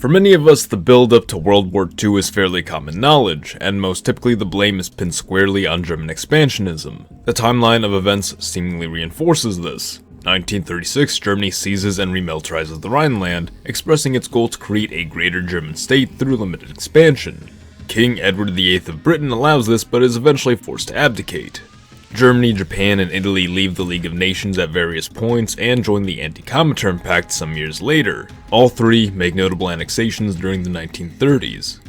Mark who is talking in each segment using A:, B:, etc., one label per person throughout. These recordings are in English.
A: For many of us, the build-up to World War II is fairly common knowledge, and most typically the blame is pinned squarely on German expansionism. The timeline of events seemingly reinforces this. 1936, Germany seizes and remilitarizes the Rhineland, expressing its goal to create a greater German state through limited expansion. King Edward VIII of Britain allows this, but is eventually forced to abdicate. Germany, Japan, and Italy leave the League of Nations at various points and join the Anti-Comintern Pact some years later. All three make notable annexations during the 1930s.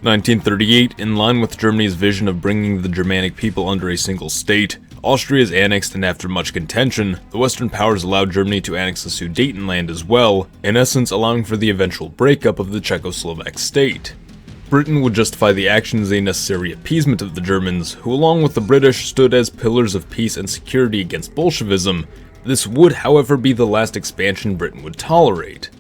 A: 1938, in line with Germany's vision of bringing the Germanic people under a single state, Austria is annexed, and after much contention, the Western powers allowed Germany to annex the Sudetenland as well, in essence allowing for the eventual breakup of the Czechoslovak state. Britain would justify the action as a necessary appeasement of the Germans, who along with the British stood as pillars of peace and security against Bolshevism. This would, however, be the last expansion Britain would tolerate.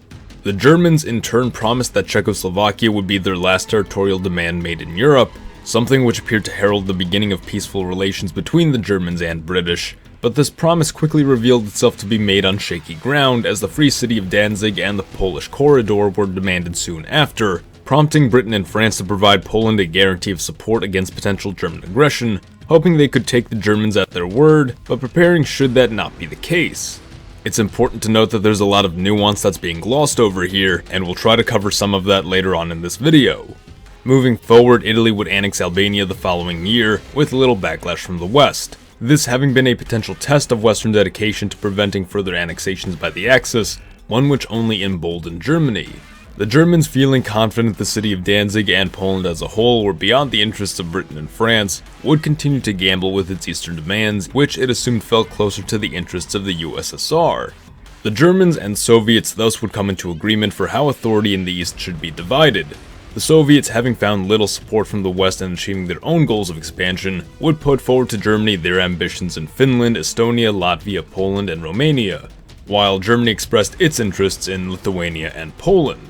A: The Germans in turn promised that Czechoslovakia would be their last territorial demand made in Europe, something which appeared to herald the beginning of peaceful relations between the Germans and British, but this promise quickly revealed itself to be made on shaky ground as the Free City of Danzig and the Polish Corridor were demanded soon after, prompting Britain and France to provide Poland a guarantee of support against potential German aggression, hoping they could take the Germans at their word, but preparing should that not be the case. It's important to note that there's a lot of nuance that's being glossed over here, and we'll try to cover some of that later on in this video. Moving forward, Italy would annex Albania the following year, with little backlash from the West. This having been a potential test of Western dedication to preventing further annexations by the Axis, one which only emboldened Germany. The Germans, feeling confident the city of Danzig and Poland as a whole were beyond the interests of Britain and France, would continue to gamble with its eastern demands, which it assumed felt closer to the interests of the USSR. The Germans and Soviets thus would come into agreement for how authority in the East should be divided. The Soviets, having found little support from the West in achieving their own goals of expansion, would put forward to Germany their ambitions in Finland, Estonia, Latvia, Poland, and Romania, while Germany expressed its interests in Lithuania and Poland.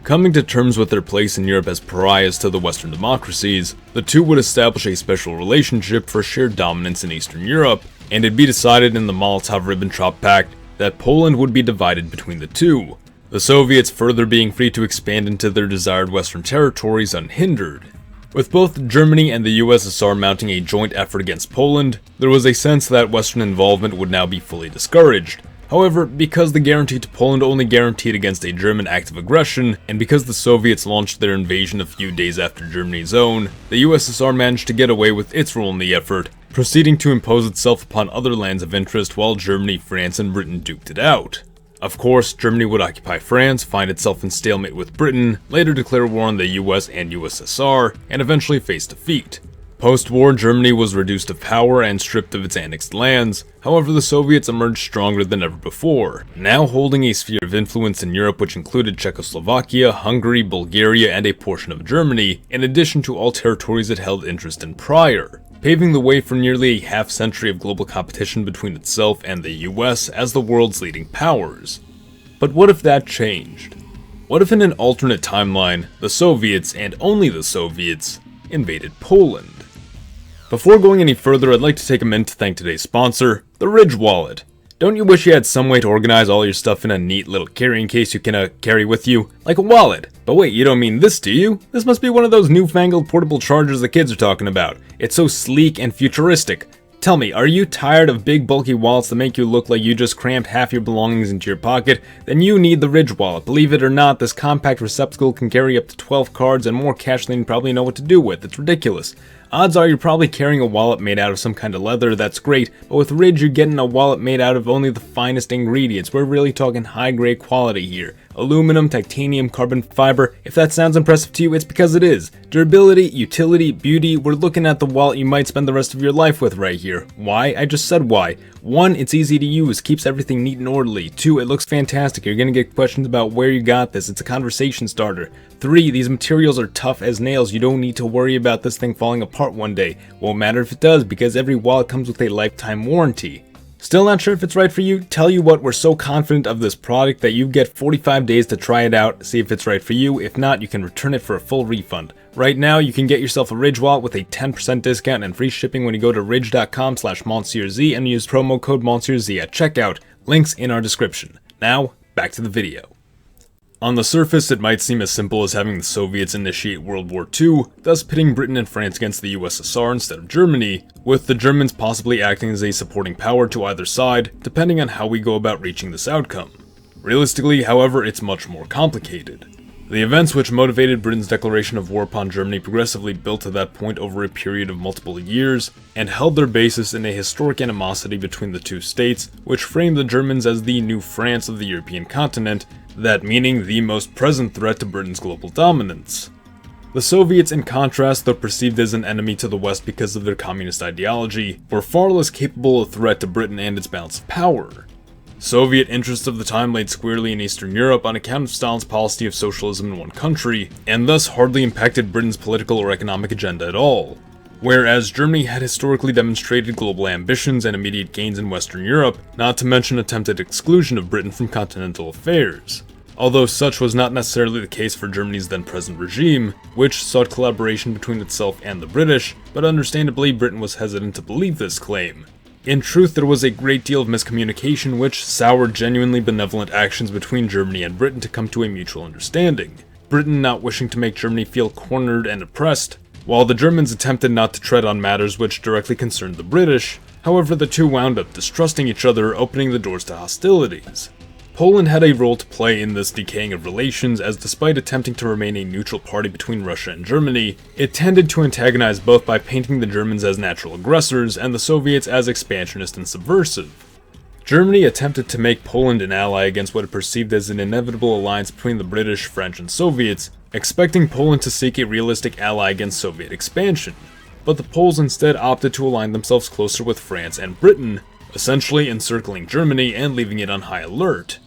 A: Coming to terms with their place in Europe as pariahs to the Western democracies, the two would establish a special relationship for shared dominance in Eastern Europe, and it'd be decided in the Molotov-Ribbentrop Pact that Poland would be divided between the two, the Soviets further being free to expand into their desired Western territories unhindered. With both Germany and the USSR mounting a joint effort against Poland, there was a sense that Western involvement would now be fully discouraged. However, because the guarantee to Poland only guaranteed against a German act of aggression, and because the Soviets launched their invasion a few days after Germany's own, the USSR managed to get away with its role in the effort, proceeding to impose itself upon other lands of interest while Germany, France, and Britain duked it out. Of course, Germany would occupy France, find itself in stalemate with Britain, later declare war on the US and USSR, and eventually face defeat. Post-war, Germany was reduced to power and stripped of its annexed lands. However, the Soviets emerged stronger than ever before, now holding a sphere of influence in Europe which included Czechoslovakia, Hungary, Bulgaria, and a portion of Germany, in addition to all territories it held interest in prior, paving the way for nearly a half-century of global competition between itself and the US as the world's leading powers. But what if that changed? What if in an alternate timeline, the Soviets, and only the Soviets, invaded Poland? Before going any further, I'd like to take a minute to thank today's sponsor, the Ridge Wallet. Don't you wish you had some way to organize all your stuff in a neat little carrying case you can carry with you? Like a wallet. But wait, you don't mean this, do you? This must be one of those newfangled portable chargers the kids are talking about. It's so sleek and futuristic. Tell me, are you tired of big bulky wallets that make you look like you just crammed half your belongings into your pocket? Then you need the Ridge Wallet. Believe it or not, this compact receptacle can carry up to 12 cards and more cash than you probably know what to do with. It's ridiculous. Odds are you're probably carrying a wallet made out of some kind of leather, that's great, but with Ridge you're getting a wallet made out of only the finest ingredients. We're really talking high grade quality here. Aluminum, titanium, carbon fiber. If that sounds impressive to you, it's because it is. Durability, utility, beauty, we're looking at the wallet you might spend the rest of your life with right here. Why? I just said why. 1, it's easy to use, keeps everything neat and orderly. 2, it looks fantastic. You're gonna get questions about where you got this. It's a conversation starter. 3, these materials are tough as nails. You don't need to worry about this thing falling apart one day. Won't matter if it does, because every wallet comes with a lifetime warranty. Still not sure if it's right for you? Tell you what, we're so confident of this product that you get 45 days to try it out, see if it's right for you. If not, you can return it for a full refund. Right now, you can get yourself a Ridge wallet with a 10% discount and free shipping when you go to ridge.com/MonsieurZ and use promo code MonsieurZ at checkout. Links in our description. Now, back to the video. On the surface, it might seem as simple as having the Soviets initiate World War II, thus pitting Britain and France against the USSR instead of Germany, with the Germans possibly acting as a supporting power to either side, depending on how we go about reaching this outcome. Realistically, however, it's much more complicated. The events which motivated Britain's declaration of war upon Germany progressively built to that point over a period of multiple years, and held their basis in a historic animosity between the two states, which framed the Germans as the new France of the European continent, that meaning the most present threat to Britain's global dominance. The Soviets, in contrast, though perceived as an enemy to the West because of their communist ideology, were far less capable of threat to Britain and its balance of power. Soviet interests of the time laid squarely in Eastern Europe on account of Stalin's policy of socialism in one country, and thus hardly impacted Britain's political or economic agenda at all. Whereas Germany had historically demonstrated global ambitions and immediate gains in Western Europe, not to mention attempted exclusion of Britain from continental affairs. Although such was not necessarily the case for Germany's then present regime, which sought collaboration between itself and the British, but understandably Britain was hesitant to believe this claim. In truth, there was a great deal of miscommunication which soured genuinely benevolent actions between Germany and Britain to come to a mutual understanding. Britain not wishing to make Germany feel cornered and oppressed, while the Germans attempted not to tread on matters which directly concerned the British. However, the two wound up distrusting each other, opening the doors to hostilities. Poland had a role to play in this decaying of relations, as despite attempting to remain a neutral party between Russia and Germany, it tended to antagonize both by painting the Germans as natural aggressors and the Soviets as expansionist and subversive. Germany attempted to make Poland an ally against what it perceived as an inevitable alliance between the British, French, and Soviets, expecting Poland to seek a realistic ally against Soviet expansion. But the Poles instead opted to align themselves closer with France and Britain, essentially encircling Germany and leaving it on high alert.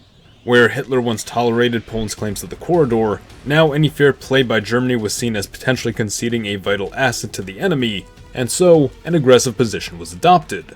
A: Where Hitler once tolerated Poland's claims to the corridor, now any fair play by Germany was seen as potentially conceding a vital asset to the enemy, and so an aggressive position was adopted.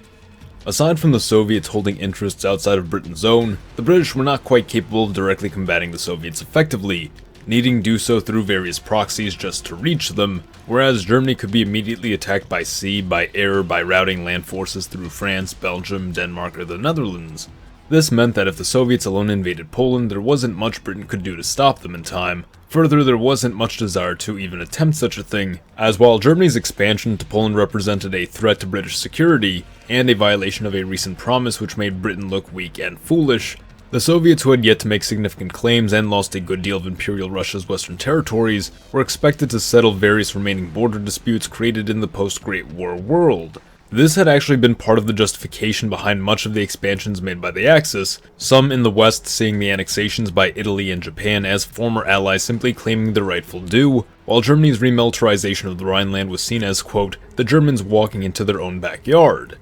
A: Aside from the Soviets holding interests outside of Britain's own, the British were not quite capable of directly combating the Soviets effectively, needing to do so through various proxies just to reach them, whereas Germany could be immediately attacked by sea, by air, by routing land forces through France, Belgium, Denmark, or the Netherlands. This meant that if the Soviets alone invaded Poland, there wasn't much Britain could do to stop them in time. Further, there wasn't much desire to even attempt such a thing, as while Germany's expansion to Poland represented a threat to British security, and a violation of a recent promise which made Britain look weak and foolish, the Soviets, who had yet to make significant claims and lost a good deal of Imperial Russia's western territories, were expected to settle various remaining border disputes created in the post-Great War world. This had actually been part of the justification behind much of the expansions made by the Axis, some in the West seeing the annexations by Italy and Japan as former allies simply claiming their rightful due, while Germany's remilitarization of the Rhineland was seen as, quote, the Germans walking into their own backyard.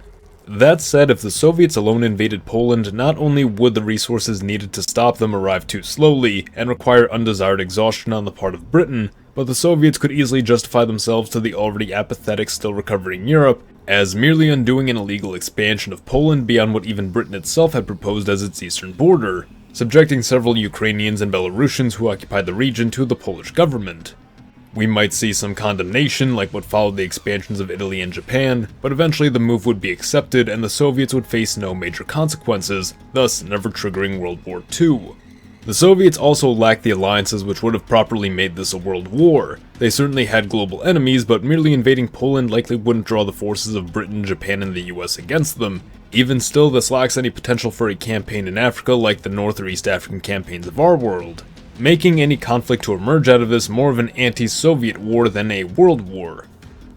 A: That said, if the Soviets alone invaded Poland, not only would the resources needed to stop them arrive too slowly and require undesired exhaustion on the part of Britain, but the Soviets could easily justify themselves to the already apathetic, still recovering Europe as merely undoing an illegal expansion of Poland beyond what even Britain itself had proposed as its eastern border, subjecting several Ukrainians and Belarusians who occupied the region to the Polish government. We might see some condemnation like what followed the expansions of Italy and Japan, but eventually the move would be accepted and the Soviets would face no major consequences, thus never triggering World War II. The Soviets also lacked the alliances which would have properly made this a world war. They certainly had global enemies, but merely invading Poland likely wouldn't draw the forces of Britain, Japan, and the US against them. Even still, this lacks any potential for a campaign in Africa like the North or East African campaigns of our world, making any conflict to emerge out of this more of an anti-Soviet war than a world war.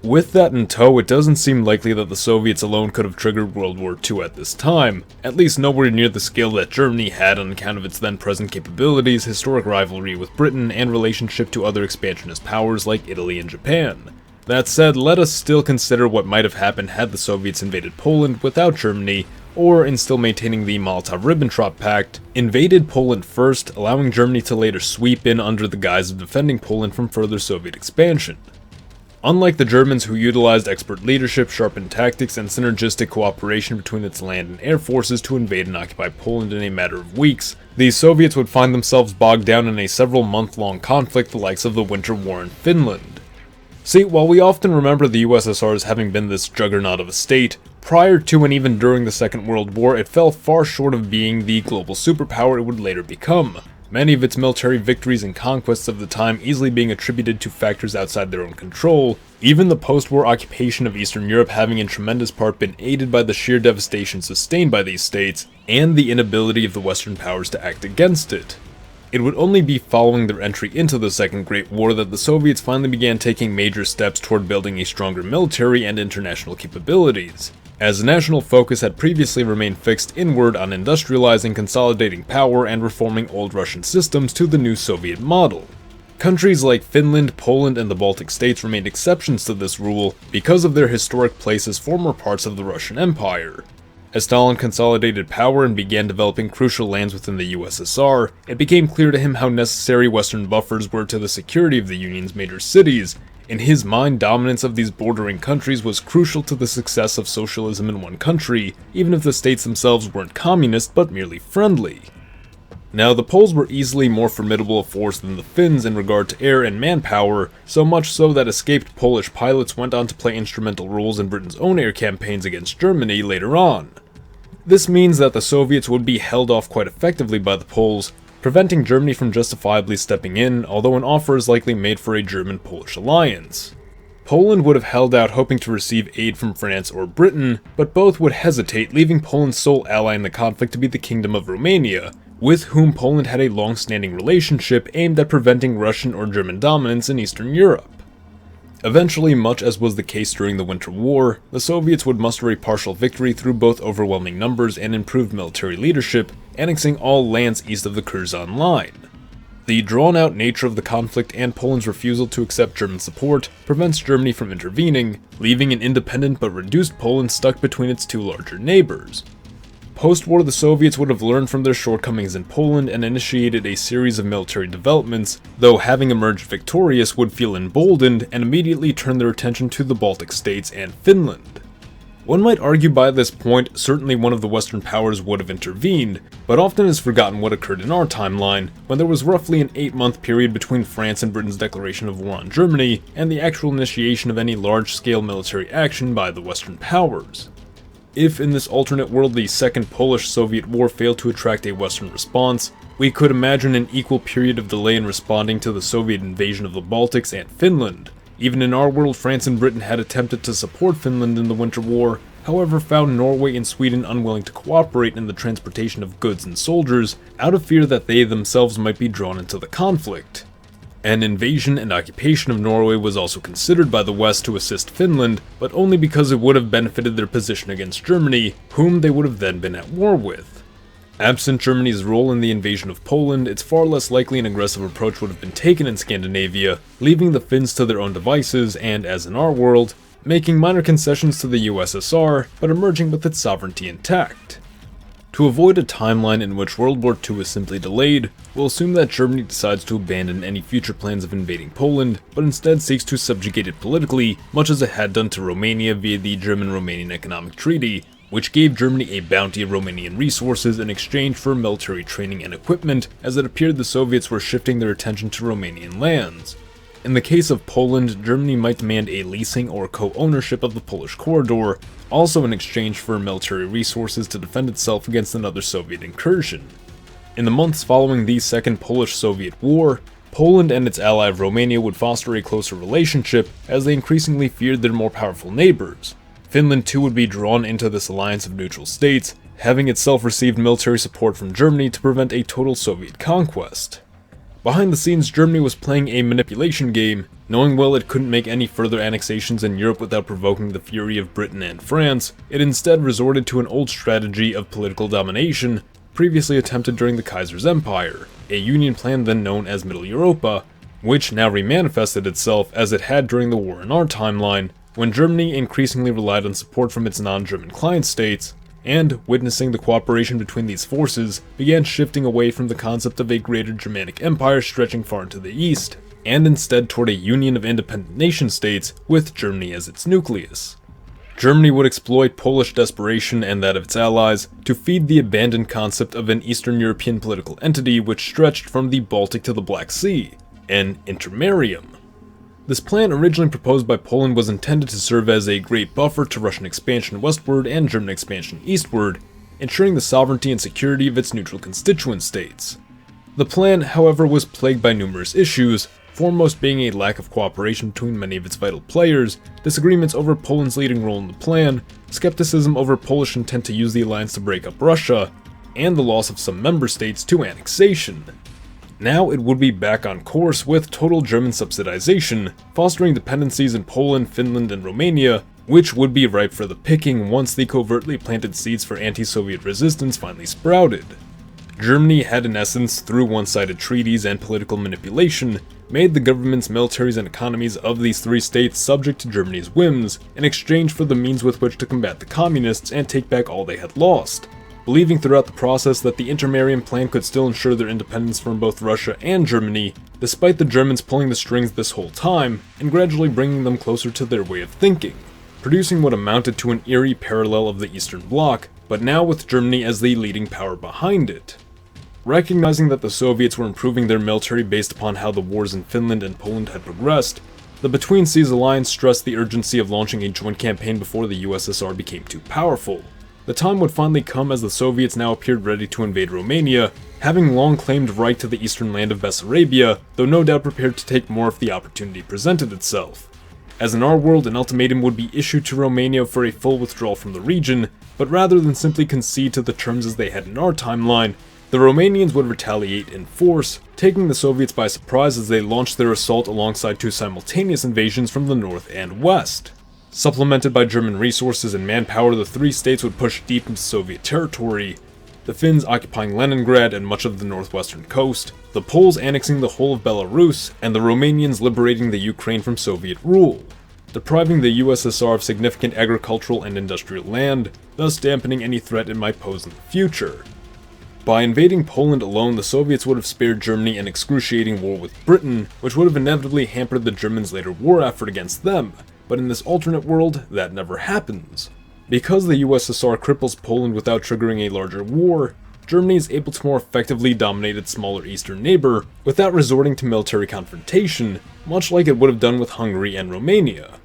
A: With that in tow, it doesn't seem likely that the Soviets alone could have triggered World War II at this time, at least nowhere near the scale that Germany had on account of its then present capabilities, historic rivalry with Britain, and relationship to other expansionist powers like Italy and Japan. That said, let us still consider what might have happened had the Soviets invaded Poland without Germany, or, in still maintaining the Molotov-Ribbentrop Pact, invaded Poland first, allowing Germany to later sweep in under the guise of defending Poland from further Soviet expansion. Unlike the Germans, who utilized expert leadership, sharpened tactics, and synergistic cooperation between its land and air forces to invade and occupy Poland in a matter of weeks, the Soviets would find themselves bogged down in a several-month-long conflict the likes of the Winter War in Finland. See, while we often remember the USSR as having been this juggernaut of a state, prior to and even during the Second World War, it fell far short of being the global superpower it would later become. many of its military victories and conquests of the time easily being attributed to factors outside their own control, even the post-war occupation of Eastern Europe having in tremendous part been aided by the sheer devastation sustained by these states, and the inability of the Western powers to act against it. It would only be following their entry into the Second Great War that the Soviets finally began taking major steps toward building a stronger military and international capabilities, as the national focus had previously remained fixed inward on industrializing, consolidating power, and reforming old Russian systems to the new Soviet model. Countries like Finland, Poland, and the Baltic states remained exceptions to this rule because of their historic place as former parts of the Russian Empire. As Stalin consolidated power and began developing crucial lands within the USSR, it became clear to him how necessary Western buffers were to the security of the Union's major cities. In his mind, dominance of these bordering countries was crucial to the success of socialism in one country, even if the states themselves weren't communist but merely friendly. Now, the Poles were easily more formidable a force than the Finns in regard to air and manpower, so much so that escaped Polish pilots went on to play instrumental roles in Britain's own air campaigns against Germany later on. This means that the Soviets would be held off quite effectively by the Poles, preventing Germany from justifiably stepping in, although an offer is likely made for a German-Polish alliance. Poland would have held out hoping to receive aid from France or Britain, but both would hesitate, leaving Poland's sole ally in the conflict to be the Kingdom of Romania, with whom Poland had a long-standing relationship aimed at preventing Russian or German dominance in Eastern Europe. Eventually, much as was the case during the Winter War, the Soviets would muster a partial victory through both overwhelming numbers and improved military leadership, annexing all lands east of the Curzon Line. The drawn-out nature of the conflict and Poland's refusal to accept German support prevents Germany from intervening, leaving an independent but reduced Poland stuck between its two larger neighbors. Post-war, the Soviets would have learned from their shortcomings in Poland and initiated a series of military developments, though having emerged victorious would feel emboldened and immediately turn their attention to the Baltic states and Finland. One might argue by this point, certainly one of the Western powers would have intervened, but often is forgotten what occurred in our timeline, when there was roughly an 8-month period between France and Britain's declaration of war on Germany and the actual initiation of any large-scale military action by the Western powers. If in this alternate world the Second Polish-Soviet War failed to attract a Western response, we could imagine an equal period of delay in responding to the Soviet invasion of the Baltics and Finland. Even in our world, France and Britain had attempted to support Finland in the Winter War, however found Norway and Sweden unwilling to cooperate in the transportation of goods and soldiers, out of fear that they themselves might be drawn into the conflict. An invasion and occupation of Norway was also considered by the West to assist Finland, but only because it would have benefited their position against Germany, whom they would have then been at war with. Absent Germany's role in the invasion of Poland, it's far less likely an aggressive approach would have been taken in Scandinavia, leaving the Finns to their own devices and, as in our world, making minor concessions to the USSR, but emerging with its sovereignty intact. To avoid a timeline in which World War II is simply delayed, we'll assume that Germany decides to abandon any future plans of invading Poland, but instead seeks to subjugate it politically, much as it had done to Romania via the German-Romanian Economic Treaty, which gave Germany a bounty of Romanian resources in exchange for military training and equipment, as it appeared the Soviets were shifting their attention to Romanian lands. In the case of Poland, Germany might demand a leasing or co-ownership of the Polish corridor, also in exchange for military resources to defend itself against another Soviet incursion. In the months following the Second Polish-Soviet War, Poland and its ally of Romania would foster a closer relationship as they increasingly feared their more powerful neighbors. Finland too would be drawn into this alliance of neutral states, having itself received military support from Germany to prevent a total Soviet conquest. Behind the scenes, Germany was playing a manipulation game, knowing well it couldn't make any further annexations in Europe without provoking the fury of Britain and France. It instead resorted to an old strategy of political domination, previously attempted during the Kaiser's Empire, a union plan then known as Middle Europa, which now remanifested itself as it had during the war in our timeline, when Germany increasingly relied on support from its non-German client states, and, witnessing the cooperation between these forces, began shifting away from the concept of a greater Germanic empire stretching far into the east, and instead toward a union of independent nation-states with Germany as its nucleus. Germany would exploit Polish desperation and that of its allies to feed the abandoned concept of an Eastern European political entity which stretched from the Baltic to the Black Sea, an intermarium. This plan, originally proposed by Poland, was intended to serve as a great buffer to Russian expansion westward and German expansion eastward, ensuring the sovereignty and security of its neutral constituent states. The plan, however, was plagued by numerous issues, foremost being a lack of cooperation between many of its vital players, disagreements over Poland's leading role in the plan, skepticism over Polish intent to use the alliance to break up Russia, and the loss of some member states to annexation. Now it would be back on course with total German subsidization, fostering dependencies in Poland, Finland, and Romania, which would be ripe for the picking once the covertly planted seeds for anti-Soviet resistance finally sprouted. Germany had in essence, through one-sided treaties and political manipulation, made the governments, militaries, and economies of these three states subject to Germany's whims, in exchange for the means with which to combat the communists and take back all they had lost, believing throughout the process that the Intermarian plan could still ensure their independence from both Russia and Germany, despite the Germans pulling the strings this whole time, and gradually bringing them closer to their way of thinking, producing what amounted to an eerie parallel of the Eastern Bloc, but now with Germany as the leading power behind it. Recognizing that the Soviets were improving their military based upon how the wars in Finland and Poland had progressed, the Between Seas Alliance stressed the urgency of launching a joint campaign before the USSR became too powerful. The time would finally come as the Soviets now appeared ready to invade Romania, having long claimed right to the eastern land of Bessarabia, though no doubt prepared to take more if the opportunity presented itself. As in our world, an ultimatum would be issued to Romania for a full withdrawal from the region, but rather than simply concede to the terms as they had in our timeline, the Romanians would retaliate in force, taking the Soviets by surprise as they launched their assault alongside two simultaneous invasions from the north and west. Supplemented by German resources and manpower, the three states would push deep into Soviet territory, the Finns occupying Leningrad and much of the northwestern coast, the Poles annexing the whole of Belarus, and the Romanians liberating the Ukraine from Soviet rule, depriving the USSR of significant agricultural and industrial land, thus dampening any threat it might pose in the future. By invading Poland alone, the Soviets would have spared Germany an excruciating war with Britain, which would have inevitably hampered the Germans' later war effort against them, but in this alternate world, that never happens. Because the USSR cripples Poland without triggering a larger war, Germany is able to more effectively dominate its smaller eastern neighbor without resorting to military confrontation, much like it would have done with Hungary and Romania.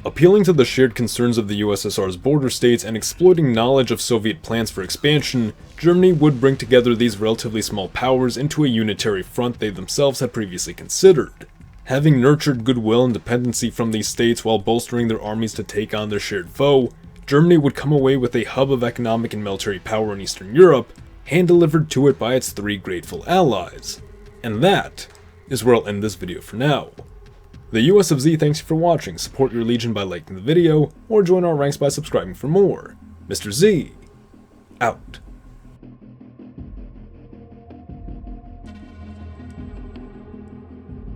A: Appealing to the shared concerns of the USSR's border states and exploiting knowledge of Soviet plans for expansion, Germany would bring together these relatively small powers into a unitary front they themselves had previously considered. Having nurtured goodwill and dependency from these states while bolstering their armies to take on their shared foe, Germany would come away with a hub of economic and military power in Eastern Europe, hand-delivered to it by its three grateful allies. And that is where I'll end this video for now. The US of Z thanks you for watching. Support your legion by liking the video, or join our ranks by subscribing for more. Mr. Z, out.